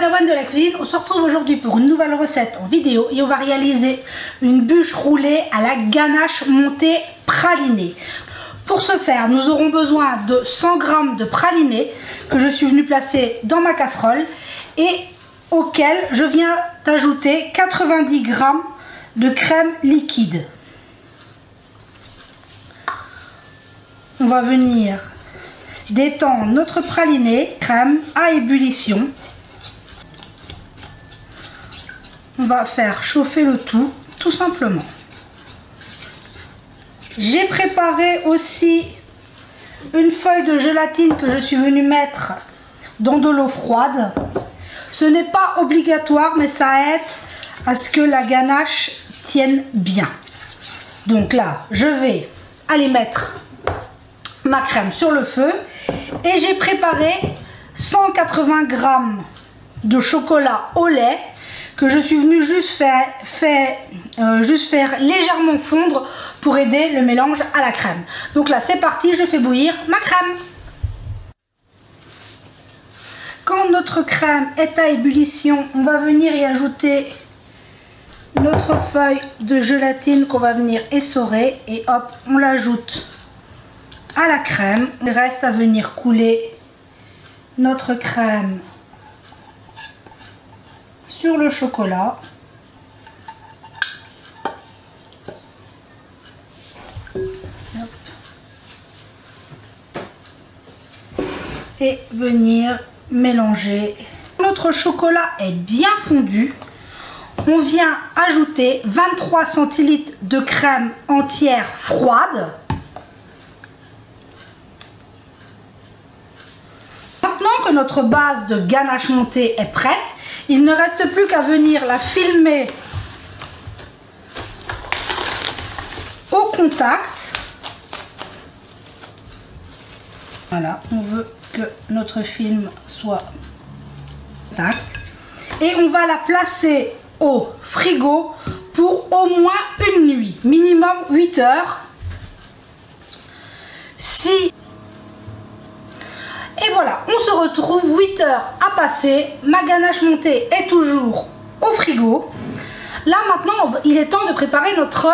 Padawan de la cuisine, on se retrouve aujourd'hui pour une nouvelle recette en vidéo et on va réaliser une bûche roulée à la ganache montée pralinée. Pour ce faire, nous aurons besoin de 100 g de praliné que je suis venue placer dans ma casserole et auquel je viens d'ajouter 90 g de crème liquide. On va venir détendre notre praliné, crème à ébullition. On va faire chauffer le tout simplement. J'ai préparé aussi une feuille de gélatine que je suis venue mettre dans de l'eau froide. Ce n'est pas obligatoire, mais ça aide à ce que la ganache tienne bien. Donc là, je vais aller mettre ma crème sur le feu et j'ai préparé 180 g de chocolat au lait que je suis venue juste faire légèrement fondre pour aider le mélange à la crème. Donc là c'est parti, je fais bouillir ma crème. Quand notre crème est à ébullition, on va venir y ajouter notre feuille de gélatine qu'on va venir essorer et hop, on l'ajoute à la crème. Il reste à venir couler notre crème sur le chocolat. Et venir mélanger. Notre chocolat est bien fondu. On vient ajouter 23 centilitres de crème entière froide. Maintenant que notre base de ganache montée est prête, il ne reste plus qu'à venir la filmer au contact. Voilà, on veut que notre film soit contact. Et on va la placer au frigo pour au moins une nuit, minimum 8 heures. Et voilà, on se retrouve 8 heures à passer. Ma ganache montée est toujours au frigo. Là maintenant, il est temps de préparer notre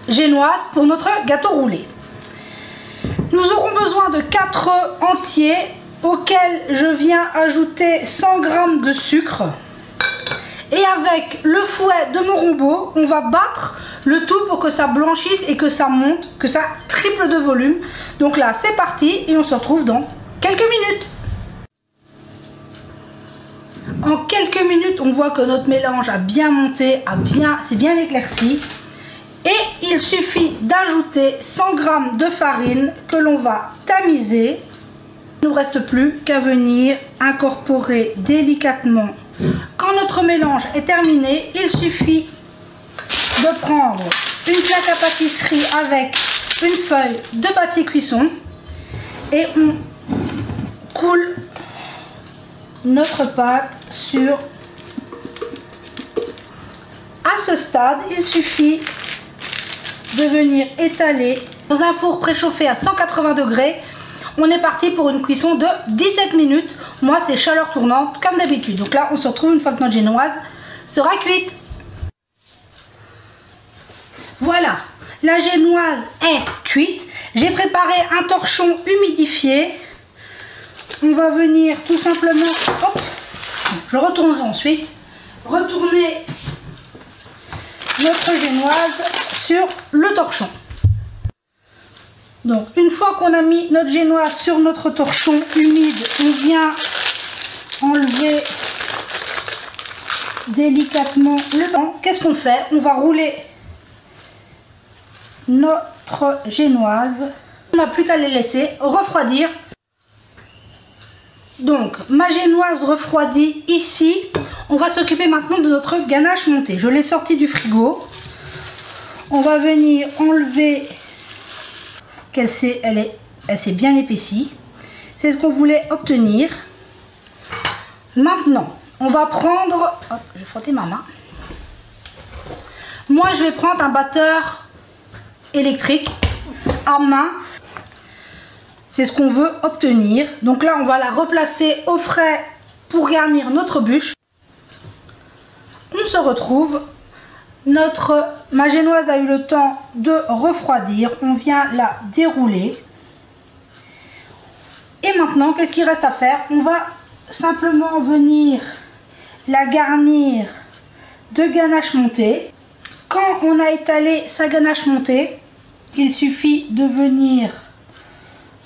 génoise pour notre gâteau roulé. Nous aurons besoin de 4 œufs entiers auxquels je viens ajouter 100 g de sucre. Et avec le fouet de mon robot, on va battre le tout pour que ça blanchisse et que ça monte, que ça triple de volume. Donc là, c'est parti et on se retrouve dans quelques minutes. En quelques minutes, on voit que notre mélange a bien monté, c'est bien éclairci. Et il suffit d'ajouter 100 g de farine que l'on va tamiser. Il ne nous reste plus qu'à venir incorporer délicatement. Quand notre mélange est terminé, il suffit de prendre une plaque à pâtisserie avec une feuille de papier cuisson et on coule notre pâte sur. À ce stade, il suffit de venir étaler dans un four préchauffé à 180 degrés. On est parti pour une cuisson de 17 minutes. Moi, c'est chaleur tournante comme d'habitude. Donc là, on se retrouve une fois que notre génoise sera cuite. Voilà, la génoise est cuite. J'ai préparé un torchon humidifié. On va venir tout simplement, hop, je retournerai ensuite, retourner notre génoise sur le torchon. Donc une fois qu'on a mis notre génoise sur notre torchon humide, on vient enlever délicatement le banc. Qu'est-ce qu'on fait? On va rouler notre génoise. On n'a plus qu'à les laisser refroidir. Donc ma génoise refroidie ici. On va s'occuper maintenant de notre ganache montée. Je l'ai sortie du frigo. On va venir enlever qu'elle s'est bien épaissie. C'est ce qu'on voulait obtenir. Maintenant, on va prendre... Hop, je vais frotter ma main. Moi, je vais prendre un batteur électrique à main. C'est ce qu'on veut obtenir. Donc là, on va la replacer au frais pour garnir notre bûche. On se retrouve. Ma génoise a eu le temps de refroidir. On vient la dérouler. Et maintenant, qu'est-ce qu'il reste à faire? On va simplement venir la garnir de ganache montée. Quand on a étalé sa ganache montée, il suffit de venir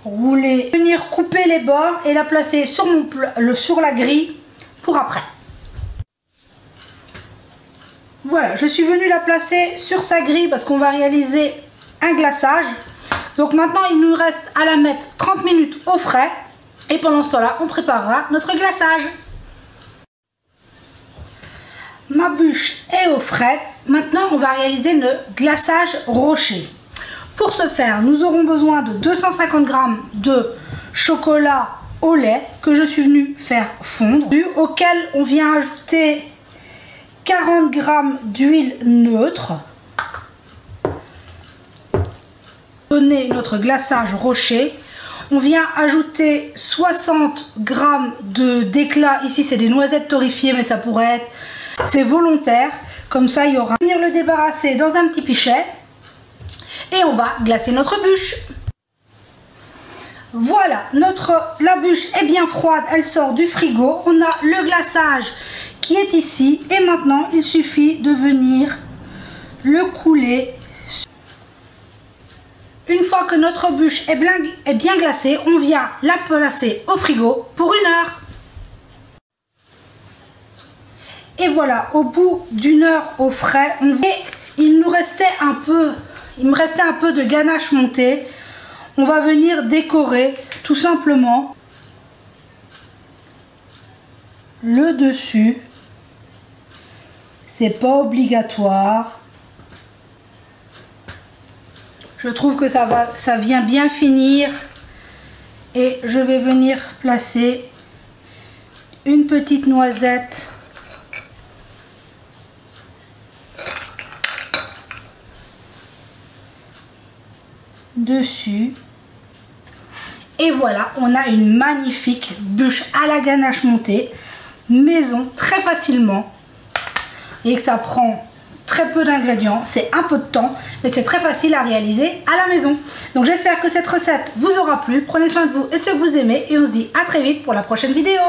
rouler, venir couper les bords et la placer sur, sur la grille pour après. Voilà, je suis venue la placer sur sa grille parce qu'on va réaliser un glaçage. Donc maintenant, il nous reste à la mettre 30 minutes au frais. Et pendant ce temps-là, on préparera notre glaçage. Ma bûche est au frais. Maintenant, on va réaliser le glaçage rocher. Pour ce faire, nous aurons besoin de 250 g de chocolat au lait que je suis venue faire fondre, auquel on vient ajouter 40 g d'huile neutre. Donner notre glaçage rocher. On vient ajouter 60 g d'éclat. Ici, c'est des noisettes torréfiées, mais ça pourrait être... C'est volontaire. Comme ça, il y aura... On va venir le débarrasser dans un petit pichet. Et on va glacer notre bûche. Voilà, la bûche est bien froide. Elle sort du frigo. On a le glaçage qui est ici. Et maintenant, il suffit de venir le couler. Une fois que notre bûche est bien glacée, on vient la placer au frigo pour 1 heure. Et voilà, au bout d'1 heure au frais, il me restait un peu de ganache montée. On va venir décorer tout simplement le dessus. C'est pas obligatoire. Je trouve que ça vient bien finir. Et je vais venir placer une petite noisette dessus. Et voilà, on a une magnifique bûche à la ganache montée maison, très facilement. Et que ça prend très peu d'ingrédients, c'est un peu de temps, mais c'est très facile à réaliser à la maison. Donc j'espère que cette recette vous aura plu. Prenez soin de vous et de ceux que vous aimez, et on se dit à très vite pour la prochaine vidéo.